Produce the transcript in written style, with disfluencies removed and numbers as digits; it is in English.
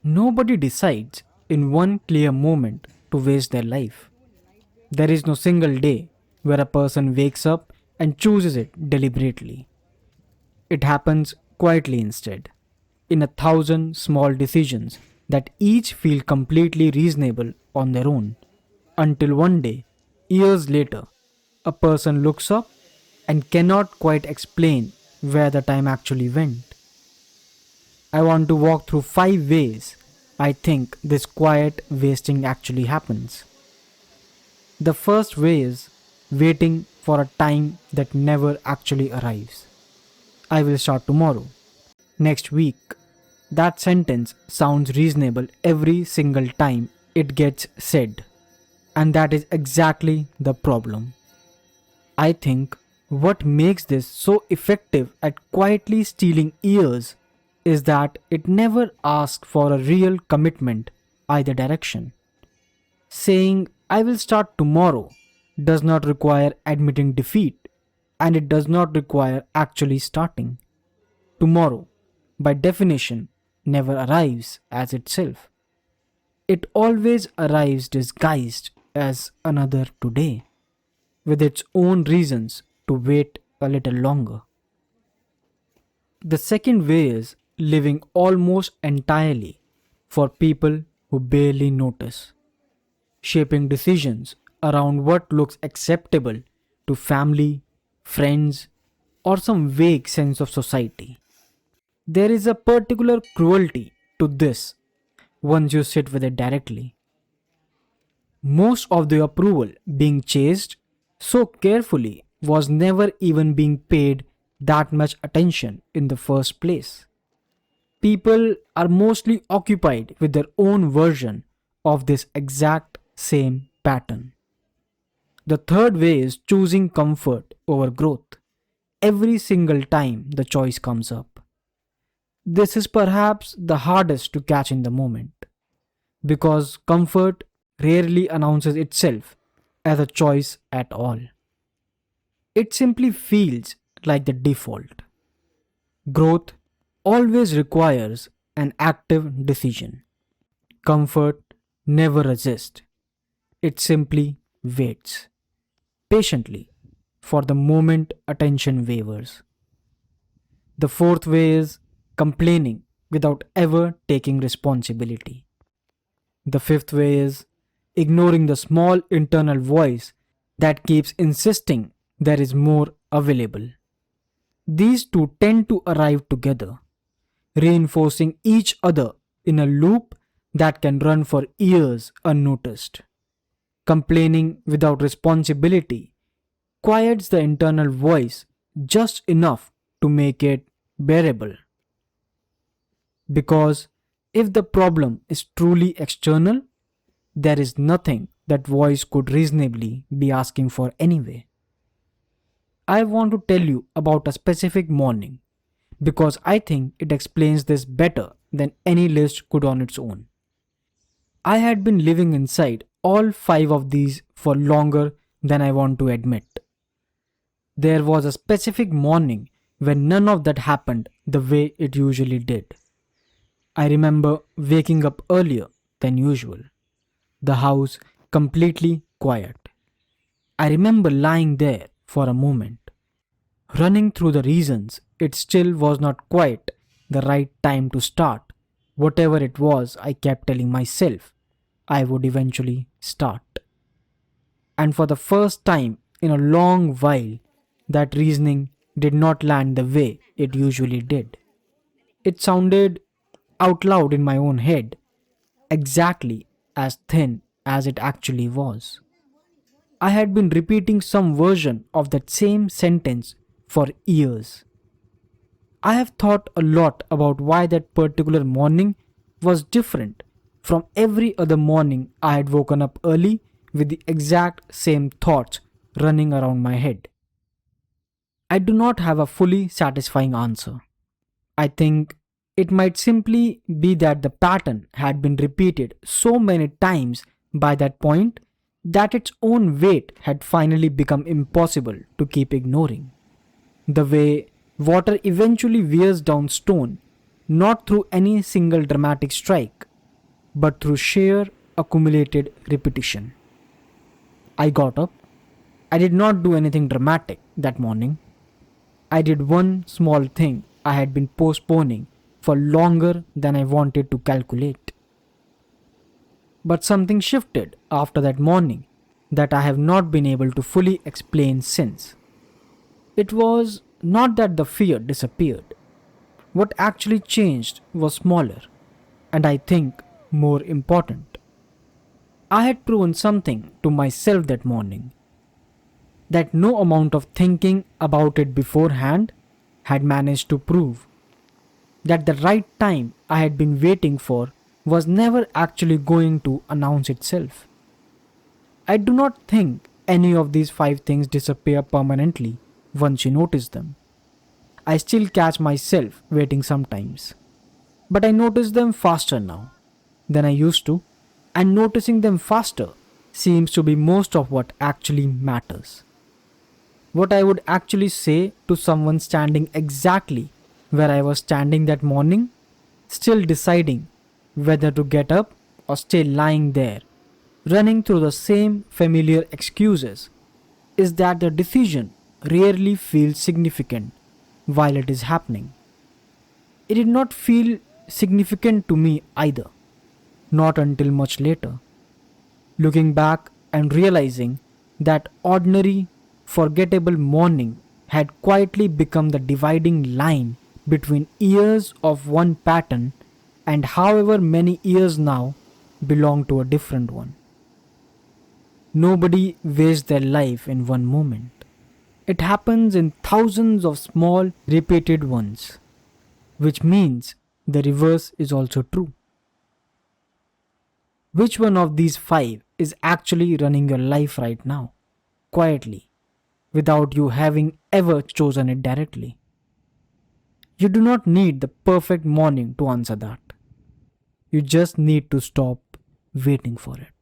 Nobody decides in one clear moment to waste their life. There is no single day where a person wakes up and chooses it deliberately. It happens quietly instead, in a thousand small decisions that each feel completely reasonable on their own, until one day, years later, a person looks up and cannot quite explain where the time actually went. I want to walk through 5 ways I think this quiet wasting actually happens. The first way is waiting for a time that never actually arrives. I will start tomorrow, next week. That sentence sounds reasonable every single time it gets said. And that is exactly the problem. I think what makes this so effective at quietly stealing ears is that it never asks for a real commitment either direction. Saying, I will start tomorrow does not require admitting defeat, and it does not require actually starting. Tomorrow, by definition, never arrives as itself. It always arrives disguised as another today, with its own reasons to wait a little longer. The second way is living almost entirely for people who barely notice, shaping decisions around what looks acceptable to family, friends, or some vague sense of society. There is a particular cruelty to this once you sit with it directly. Most of the approval being chased so carefully was never even being paid that much attention in the first place. People are mostly occupied with their own version of this exact same pattern. The third way is choosing comfort over growth every single time the choice comes up. This is perhaps the hardest to catch in the moment because comfort rarely announces itself as a choice at all. It simply feels like the default. Growth always requires an active decision. Comfort never resists, it simply waits patiently for the moment attention wavers. The fourth way is complaining without ever taking responsibility. The fifth way is ignoring the small internal voice that keeps insisting there is more available. These two tend to arrive together, reinforcing each other in a loop that can run for years unnoticed. Complaining without responsibility quiets the internal voice just enough to make it bearable. Because if the problem is truly external, there is nothing that voice could reasonably be asking for anyway. I want to tell you about a specific morning because I think it explains this better than any list could on its own. I had been living inside all 5 of these for longer than I want to admit. There was a specific morning when none of that happened the way it usually did. I remember waking up earlier than usual, the house completely quiet. I remember lying there for a moment, running through the reasons it still was not quite the right time to start. Whatever it was, I kept telling myself I would eventually start. And for the first time in a long while, that reasoning did not land the way it usually did. It sounded out loud in my own head, exactly as thin as it actually was. I had been repeating some version of that same sentence for years. I have thought a lot about why that particular morning was different from every other morning I had woken up early with the exact same thoughts running around my head. I do not have a fully satisfying answer. I think it might simply be that the pattern had been repeated so many times by that point that its own weight had finally become impossible to keep ignoring. The way water eventually wears down stone, not through any single dramatic strike, but through sheer accumulated repetition. I got up. I did not do anything dramatic that morning. I did one small thing I had been postponing for longer than I wanted to calculate. But something shifted after that morning that I have not been able to fully explain since. It was not that the fear disappeared. What actually changed was smaller, and I think more important. I had proven something to myself that morning that no amount of thinking about it beforehand had managed to prove. That the right time I had been waiting for was never actually going to announce itself. I do not think any of these five things disappear permanently once you notice them. I still catch myself waiting sometimes, but I notice them faster now than I used to, and noticing them faster seems to be most of what actually matters. What I would actually say to someone standing exactly where I was standing that morning, still deciding whether to get up or stay lying there, running through the same familiar excuses, is that the decision rarely feels significant while it is happening. It did not feel significant to me either, not until much later, looking back and realizing that ordinary, forgettable morning had quietly become the dividing line between years of one pattern and however many years now belong to a different one. Nobody wastes their life in one moment. It happens in thousands of small, repeated ones, which means the reverse is also true. Which one of these five is actually running your life right now, quietly, without you having ever chosen it directly? You do not need the perfect morning to answer that. You just need to stop waiting for it.